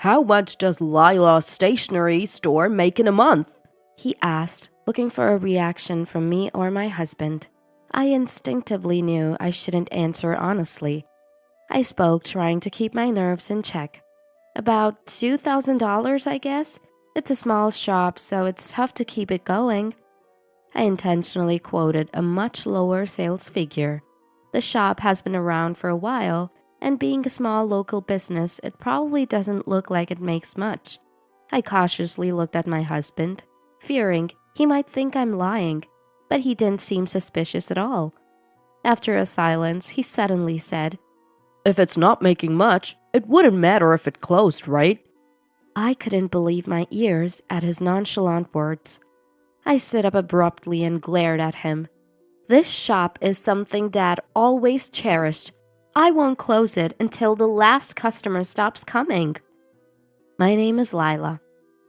How much does Lila's stationery store make in a month? He asked, looking for a reaction from me or my husband. I instinctively knew I shouldn't answer honestly. I spoke, trying to keep my nerves in check. About $2,000, I guess. It's a small shop, so it's tough to keep it going. I intentionally quoted a much lower sales figure. The shop has been around for a while, and being a small local business, it probably doesn't look like it makes much. I cautiously looked at my husband, fearing he might think I'm lying, but he didn't seem suspicious at all. After a silence, he suddenly said, If it's not making much, it wouldn't matter if it closed, right? I couldn't believe my ears at his nonchalant words. I stood up abruptly and glared at him. This shop is something Dad always cherished. I won't close it until the last customer stops coming. My name is Lila.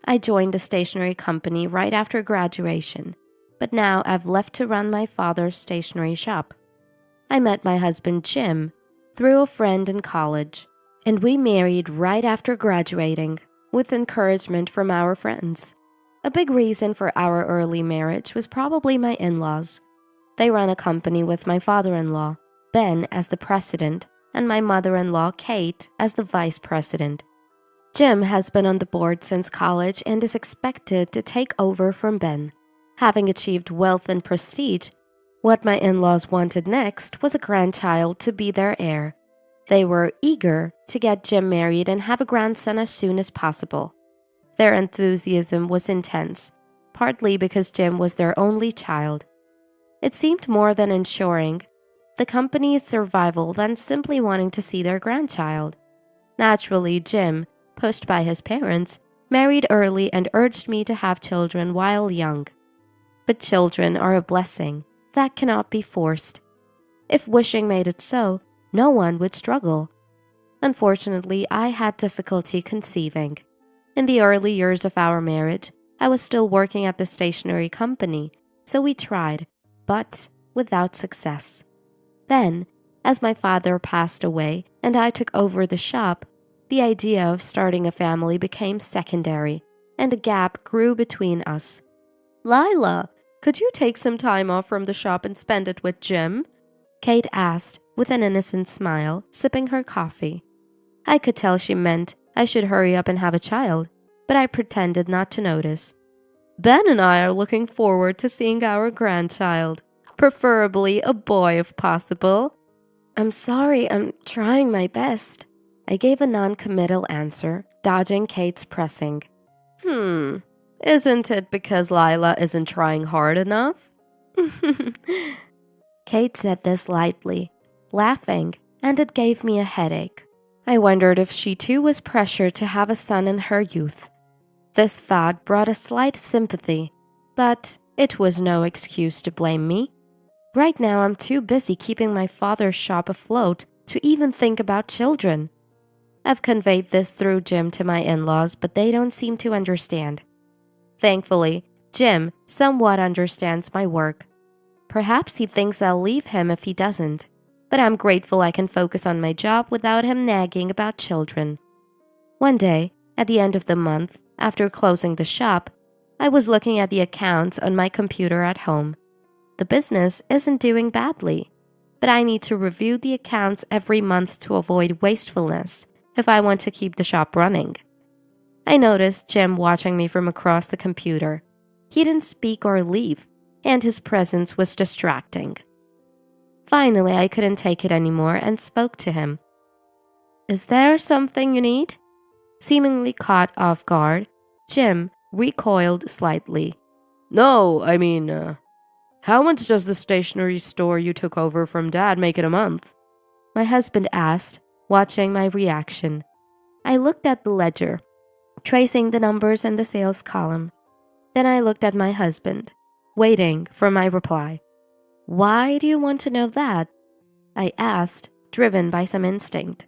I joined a stationery company right after graduation, but now I've left to run my father's stationery shop. I met my husband Jim through a friend in college, and we married right after graduating, with encouragement from our friends. A big reason for our early marriage was probably my in-laws. They ran a company with my father-in-law, Ben, as the president, and my mother-in-law, Kate, as the vice president. Jim has been on the board since college and is expected to take over from Ben. Having achieved wealth and prestige, what my in-laws wanted next was a grandchild to be their heir. They were eager to get Jim married and have a grandson as soon as possible. Their enthusiasm was intense, partly because Jim was their only child. It seemed more than ensuring the company's survival than simply wanting to see their grandchild. Naturally, Jim, pushed by his parents, married early and urged me to have children while young. But children are a blessing that cannot be forced. If wishing made it so, no one would struggle. Unfortunately, I had difficulty conceiving. In the early years of our marriage, I was still working at the stationery company, so we tried, but without success. Then, as my father passed away and I took over the shop, the idea of starting a family became secondary, and a gap grew between us. Lila, could you take some time off from the shop and spend it with Jim? Kate asked with an innocent smile, sipping her coffee. I could tell she meant I should hurry up and have a child, but I pretended not to notice. Ben and I are looking forward to seeing our grandchild, preferably a boy if possible. I'm sorry, I'm trying my best. I gave a non-committal answer, dodging Kate's pressing. Isn't it because Lila isn't trying hard enough? Kate said this lightly, laughing, and it gave me a headache. I wondered if she too was pressured to have a son in her youth. This thought brought a slight sympathy, but it was no excuse to blame me. Right now I'm too busy keeping my father's shop afloat to even think about children. I've conveyed this through Jim to my in-laws, but they don't seem to understand. Thankfully, Jim somewhat understands my work. Perhaps he thinks I'll leave him if he doesn't, but I'm grateful I can focus on my job without him nagging about children. One day, at the end of the month, after closing the shop, I was looking at the accounts on my computer at home. The business isn't doing badly, but I need to review the accounts every month to avoid wastefulness if I want to keep the shop running. I noticed Jim watching me from across the computer. He didn't speak or leave, and his presence was distracting. Finally, I couldn't take it anymore and spoke to him. Is there something you need? Seemingly caught off guard, Jim recoiled slightly. No, how much does the stationery store you took over from Dad make in a month? My husband asked, watching my reaction. I looked at the ledger, tracing the numbers in the sales column. Then I looked at my husband, waiting for my reply. Why do you want to know that? I asked, driven by some instinct.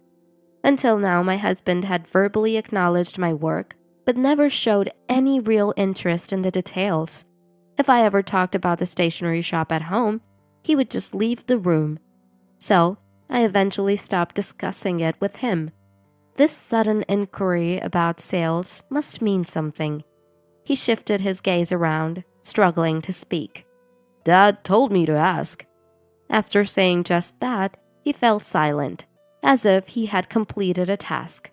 Until now, my husband had verbally acknowledged my work, but never showed any real interest in the details. If I ever talked about the stationery shop at home, he would just leave the room. So, I eventually stopped discussing it with him. This sudden inquiry about sales must mean something. He shifted his gaze around, struggling to speak. Dad told me to ask. After saying just that, he fell silent, as if he had completed a task.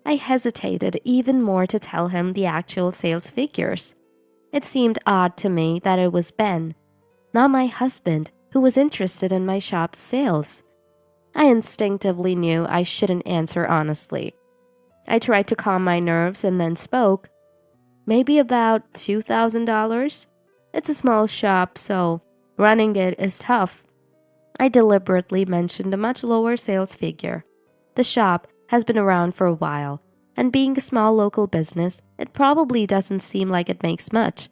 I hesitated even more to tell him the actual sales figures. It seemed odd to me that it was Ben, not my husband, who was interested in my shop's sales. I instinctively knew I shouldn't answer honestly. I tried to calm my nerves and then spoke. Maybe about $2,000? It's a small shop, so running it is tough. I deliberately mentioned a much lower sales figure. The shop has been around for a while, and being a small local business, it probably doesn't seem like it makes much.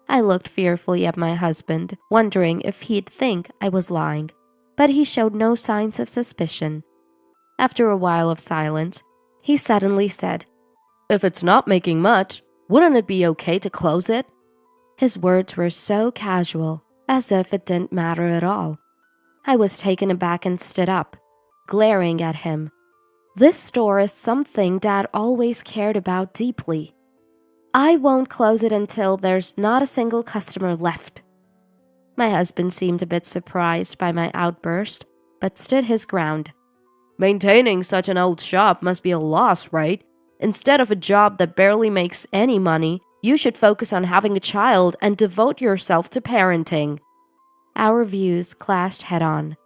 I looked fearfully at my husband, wondering if he'd think I was lying, but he showed no signs of suspicion. After a while of silence, he suddenly said, If it's not making much, wouldn't it be okay to close it? His words were so casual, as if it didn't matter at all. I was taken aback and stood up, glaring at him. This store is something Dad always cared about deeply. I won't close it until there's not a single customer left. My husband seemed a bit surprised by my outburst, but stood his ground. Maintaining such an old shop must be a loss, right? Instead of a job that barely makes any money, you should focus on having a child and devote yourself to parenting. Our views clashed head-on.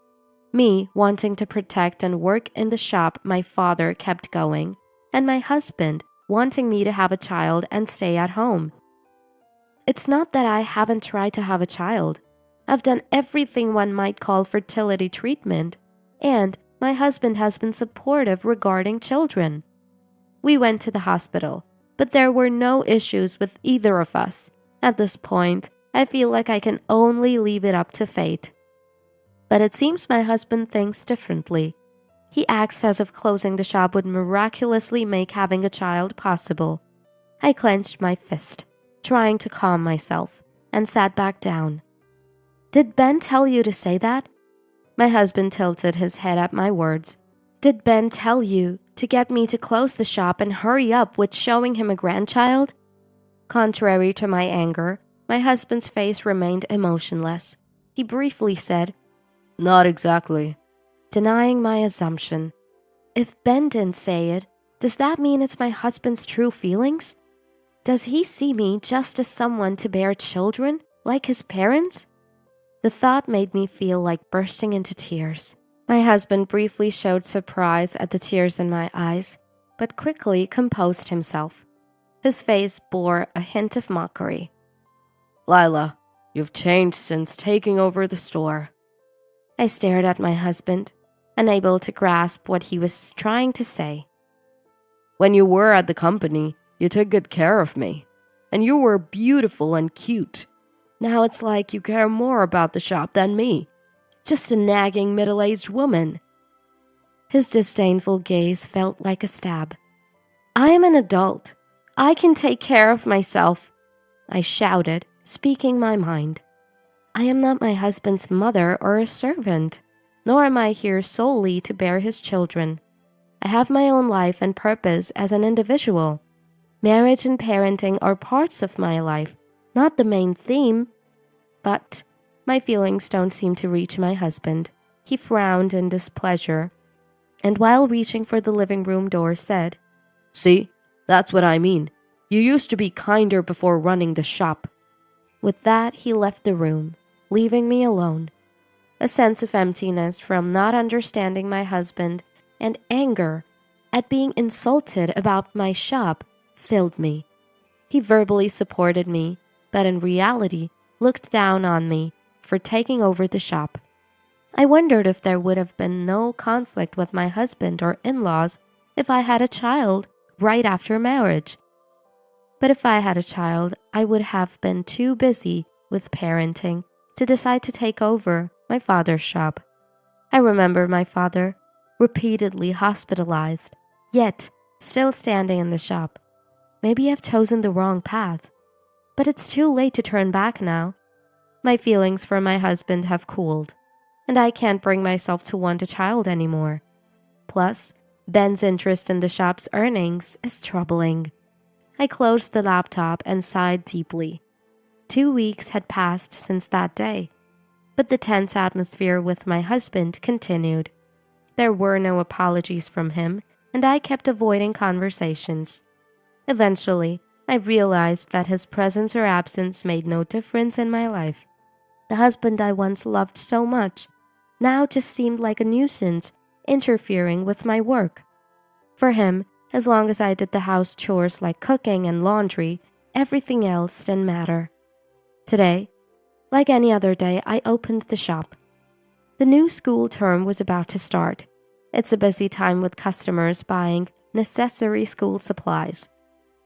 Me wanting to protect and work in the shop my father kept going, and my husband wanting me to have a child and stay at home. It's not that I haven't tried to have a child. I've done everything one might call fertility treatment, and my husband has been supportive regarding children. We went to the hospital, but there were no issues with either of us. At this point, I feel like I can only leave it up to fate. But it seems my husband thinks differently. He acts as if closing the shop would miraculously make having a child possible. I clenched my fist, trying to calm myself, and sat back down. Did Ben tell you to say that? My husband tilted his head at my words. Did Ben tell you to get me to close the shop and hurry up with showing him a grandchild? Contrary to my anger, my husband's face remained emotionless. He briefly said, Not exactly. Denying my assumption. If Ben didn't say it, does that mean it's my husband's true feelings? Does he see me just as someone to bear children, like his parents? The thought made me feel like bursting into tears. My husband briefly showed surprise at the tears in my eyes, but quickly composed himself. His face bore a hint of mockery. Lila, you've changed since taking over the store. I stared at my husband, unable to grasp what he was trying to say. When you were at the company, you took good care of me, and you were beautiful and cute. Now it's like you care more about the shop than me. Just a nagging middle-aged woman. His disdainful gaze felt like a stab. I am an adult. I can take care of myself, I shouted, speaking my mind. I am not my husband's mother or a servant, nor am I here solely to bear his children. I have my own life and purpose as an individual. Marriage and parenting are parts of my life, not the main theme. But my feelings don't seem to reach my husband. He frowned in displeasure, and while reaching for the living room door said, See, that's what I mean. You used to be kinder before running the shop. With that, he left the room, leaving me alone. A sense of emptiness from not understanding my husband and anger at being insulted about my shop filled me. He verbally supported me, but in reality looked down on me for taking over the shop. I wondered if there would have been no conflict with my husband or in-laws if I had a child right after marriage. But if I had a child, I would have been too busy with parenting to decide to take over my father's shop. I remember my father, repeatedly hospitalized, yet still standing in the shop. Maybe I've chosen the wrong path. But it's too late to turn back now. My feelings for my husband have cooled, and I can't bring myself to want a child anymore. Plus, Ben's interest in the shop's earnings is troubling. I closed the laptop and sighed deeply. 2 weeks had passed since that day, but the tense atmosphere with my husband continued. There were no apologies from him, and I kept avoiding conversations. Eventually, I realized that his presence or absence made no difference in my life. The husband I once loved so much now just seemed like a nuisance, interfering with my work. For him, as long as I did the house chores like cooking and laundry, everything else didn't matter. Today, like any other day, I opened the shop. The new school term was about to start. It's a busy time with customers buying necessary school supplies.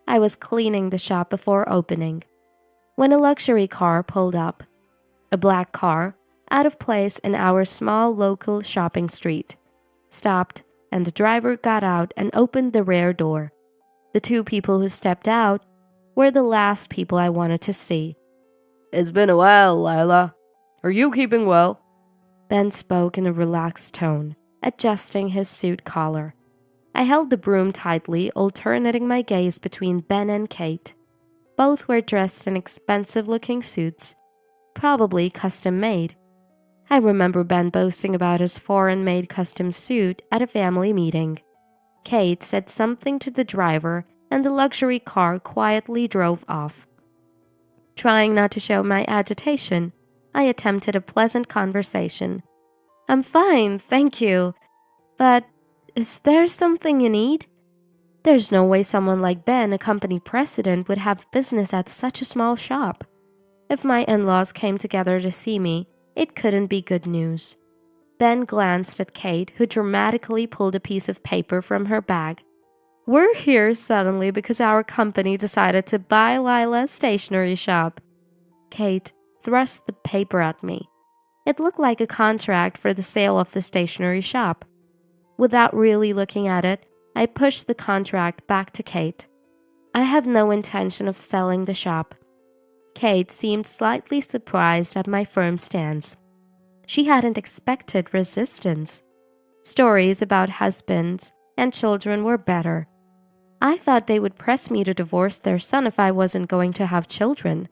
I was cleaning the shop before opening when a luxury car pulled up. A black car, out of place in our small local shopping street, stopped, and the driver got out and opened the rear door. The two people who stepped out were the last people I wanted to see. "It's been a while, Lila. Are you keeping well?" Ben spoke in a relaxed tone, adjusting his suit collar. I held the broom tightly, alternating my gaze between Ben and Kate. Both were dressed in expensive-looking suits, probably custom-made. I remember Ben boasting about his foreign-made custom suit at a family meeting. Kate said something to the driver, and the luxury car quietly drove off. Trying not to show my agitation, I attempted a pleasant conversation. "I'm fine, thank you. But is there something you need? There's no way someone like Ben, a company president, would have business at such a small shop. If my in-laws came together to see me, it couldn't be good news." Ben glanced at Kate, who dramatically pulled a piece of paper from her bag. "We're here suddenly because our company decided to buy Lila's stationery shop." Kate thrust the paper at me. It looked like a contract for the sale of the stationery shop. Without really looking at it, I pushed the contract back to Kate. "I have no intention of selling the shop." Kate seemed slightly surprised at my firm stance. She hadn't expected resistance. Stories about husbands and children were better. I thought they would press me to divorce their son if I wasn't going to have children.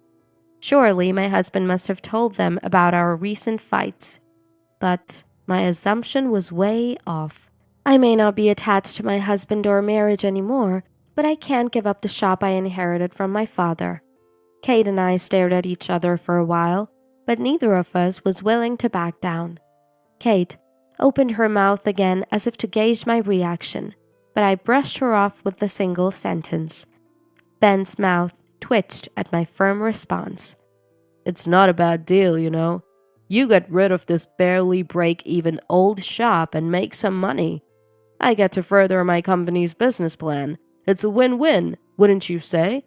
Surely my husband must have told them about our recent fights. But my assumption was way off. I may not be attached to my husband or marriage anymore, but I can't give up the shop I inherited from my father. Kate and I stared at each other for a while, but neither of us was willing to back down. Kate opened her mouth again as if to gauge my reaction, but I brushed her off with a single sentence. Ben's mouth twitched at my firm response. "It's not a bad deal, you know. You get rid of this barely break-even old shop and make some money. I get to further my company's business plan. It's a win-win, wouldn't you say?"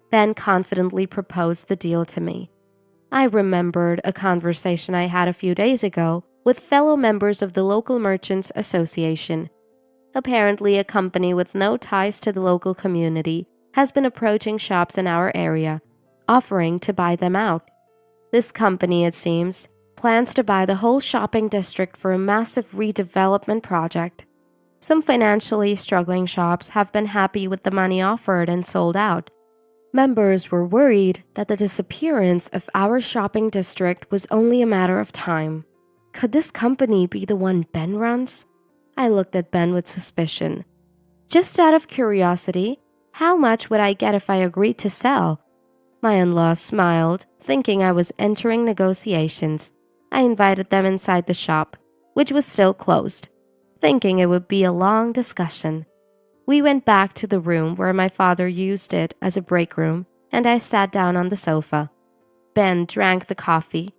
Ben confidently proposed the deal to me. I remembered a conversation I had a few days ago with fellow members of the local Merchants Association. Apparently, a company with no ties to the local community has been approaching shops in our area, offering to buy them out. This company, it seems, plans to buy the whole shopping district for a massive redevelopment project. Some financially struggling shops have been happy with the money offered and sold out. Members were worried that the disappearance of our shopping district was only a matter of time. Could this company be the one Ben runs? I looked at Ben with suspicion. Just out of curiosity, how much would I get if I agreed to sell? My in-laws smiled, thinking I was entering negotiations. I invited them inside the shop, which was still closed, thinking it would be a long discussion. We went back to the room where my father used it as a break room, and I sat down on the sofa. Ben drank the coffee.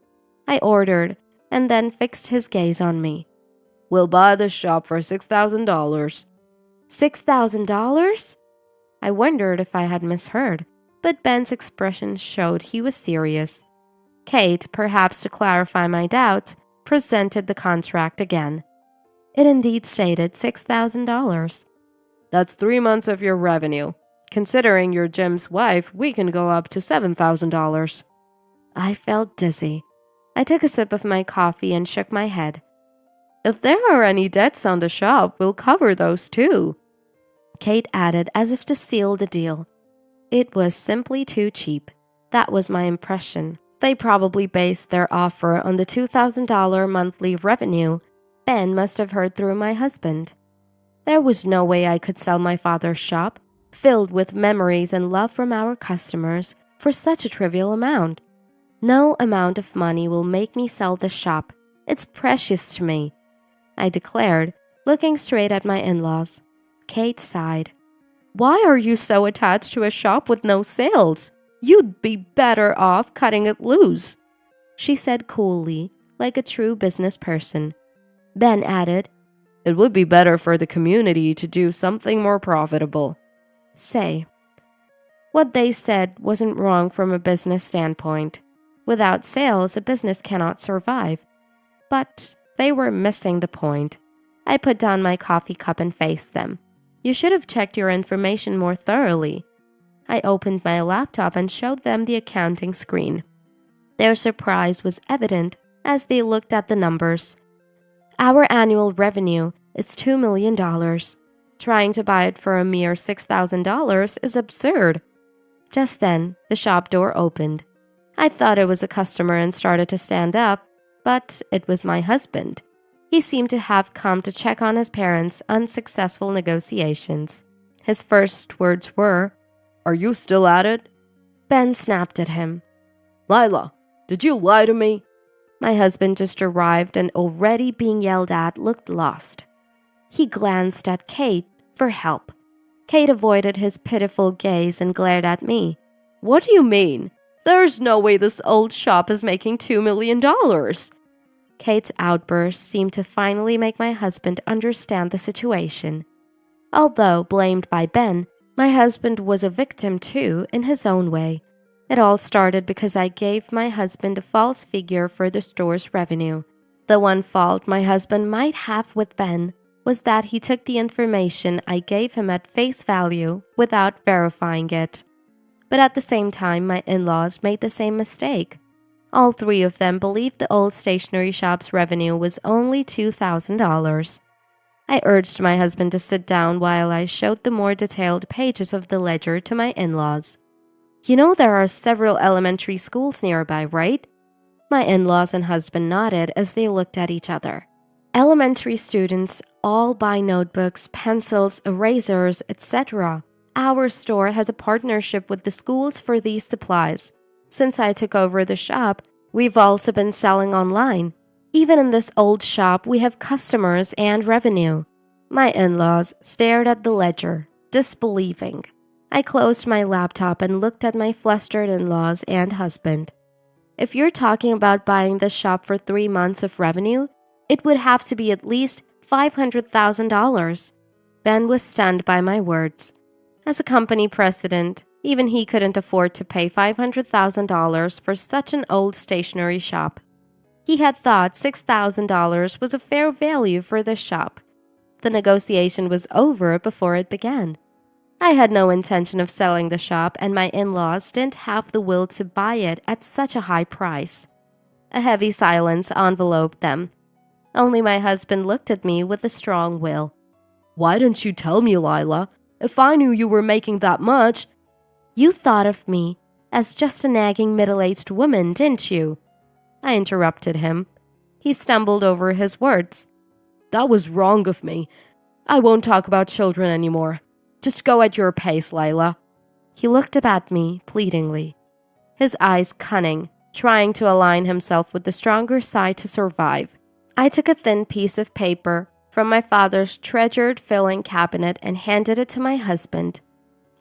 I ordered, and then fixed his gaze on me. "We'll buy this shop for $6,000. $6,000? I wondered if I had misheard, but Ben's expression showed he was serious. Kate, perhaps to clarify my doubts, presented the contract again. It indeed stated $6,000. That's 3 months of your revenue. Considering you're Jim's wife, we can go up to $7,000. I felt dizzy. I took a sip of my coffee and shook my head. If there are any debts on the shop, we'll cover those too, Kate added as if to seal the deal. It was simply too cheap. That was my impression. They probably based their offer on the $2,000 monthly revenue Ben must have heard through my husband. There was no way I could sell my father's shop, filled with memories and love from our customers, for such a trivial amount. No amount of money will make me sell the shop. It's precious to me, I declared, looking straight at my in-laws. Kate sighed. Why are you so attached to a shop with no sales? You'd be better off cutting it loose, she said coolly, like a true business person. Ben added, It would be better for the community to do something more profitable. Say, what they said wasn't wrong from a business standpoint. Without sales, a business cannot survive. But they were missing the point. I put down my coffee cup and faced them. You should have checked your information more thoroughly. I opened my laptop and showed them the accounting screen. Their surprise was evident as they looked at the numbers. Our annual revenue is $2 million. Trying to buy it for a mere $6,000 is absurd. Just then, the shop door opened. I thought it was a customer and started to stand up, but it was my husband. He seemed to have come to check on his parents' unsuccessful negotiations. His first words were, Are you still at it? Ben snapped at him. Lila, did you lie to me? My husband just arrived and already being yelled at looked lost. He glanced at Kate for help. Kate avoided his pitiful gaze and glared at me. What do you mean? There's no way this old shop is making $2 million. Kate's outburst seemed to finally make my husband understand the situation. Although blamed by Ben, my husband was a victim too in his own way. It all started because I gave my husband a false figure for the store's revenue. The one fault my husband might have with Ben was that he took the information I gave him at face value without verifying it. But at the same time, my in-laws made the same mistake. All three of them believed the old stationery shop's revenue was only $2,000. I urged my husband to sit down while I showed the more detailed pages of the ledger to my in-laws. You know there are several elementary schools nearby, right? My in-laws and husband nodded as they looked at each other. Elementary students all buy notebooks, pencils, erasers, etc. Our store has a partnership with the schools for these supplies. Since I took over the shop, we've also been selling online. Even in this old shop, we have customers and revenue. My in-laws stared at the ledger, disbelieving. I closed my laptop and looked at my flustered in-laws and husband. If you're talking about buying this shop for 3 months of revenue, it would have to be at least $500,000. Ben was stunned by my words. As a company president, even he couldn't afford to pay $500,000 for such an old stationery shop. He had thought $6,000 was a fair value for the shop. The negotiation was over before it began. I had no intention of selling the shop, and my in-laws didn't have the will to buy it at such a high price. A heavy silence enveloped them. Only my husband looked at me with a strong will. Why didn't you tell me, Lila? If I knew you were making that much... You thought of me as just a nagging middle-aged woman, didn't you? I interrupted him. He stumbled over his words. That was wrong of me. I won't talk about children anymore. Just go at your pace, Lila. He looked up at me pleadingly, his eyes cunning, trying to align himself with the stronger side to survive. I took a thin piece of paper from my father's treasured filing cabinet and handed it to my husband.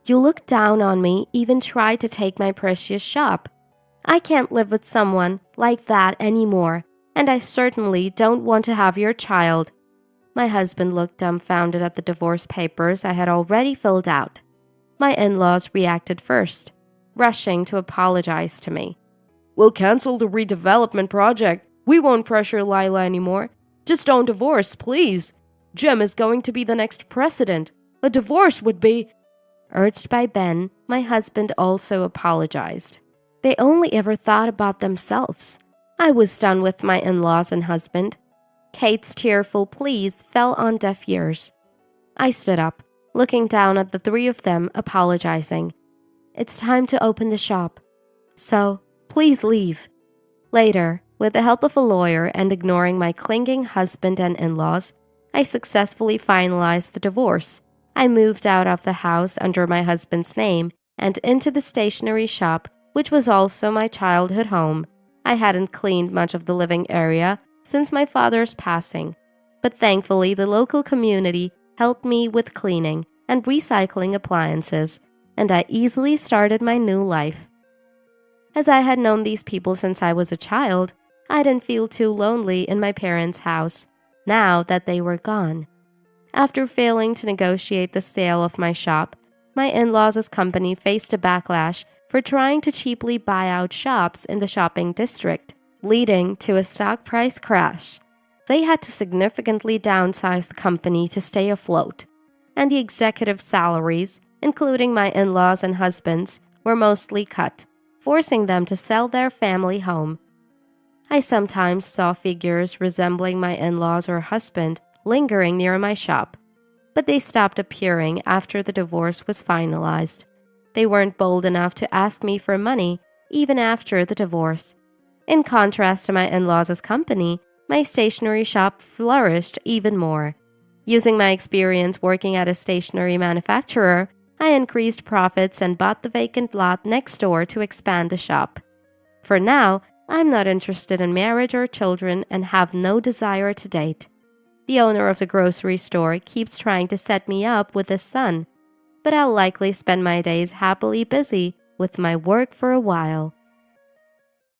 You look down on me, even tried to take my precious shop. I can't live with someone like that anymore, and I certainly don't want to have your child. My husband looked dumbfounded at the divorce papers I had already filled out. My in-laws reacted first, rushing to apologize to me. We'll cancel the redevelopment project. We won't pressure Lila anymore. Just don't divorce, please. Jim is going to be the next president. A divorce would be... Urged by Ben, my husband also apologized. They only ever thought about themselves. I was done with my in-laws and husband. Kate's tearful pleas fell on deaf ears. I stood up, looking down at the three of them, apologizing. It's time to open the shop, so please leave. Later, with the help of a lawyer and ignoring my clinging husband and in-laws, I successfully finalized the divorce. I moved out of the house under my husband's name and into the stationery shop, which was also my childhood home. I hadn't cleaned much of the living area since my father's passing, but thankfully the local community helped me with cleaning and recycling appliances, and I easily started my new life. As I had known these people since I was a child, I didn't feel too lonely in my parents' house, now that they were gone. After failing to negotiate the sale of my shop, my in-laws' company faced a backlash for trying to cheaply buy out shops in the shopping district, leading to a stock price crash. They had to significantly downsize the company to stay afloat, and the executive salaries, including my in-laws and husbands, were mostly cut, forcing them to sell their family home. I sometimes saw figures resembling my in-laws or husband lingering near my shop, but they stopped appearing after the divorce was finalized. They weren't bold enough to ask me for money even after the divorce. In contrast to my in-laws' company, my stationery shop flourished even more. Using my experience working at a stationery manufacturer, I increased profits and bought the vacant lot next door to expand the shop. For now, I'm not interested in marriage or children and have no desire to date. The owner of the grocery store keeps trying to set me up with his son, but I'll likely spend my days happily busy with my work for a while.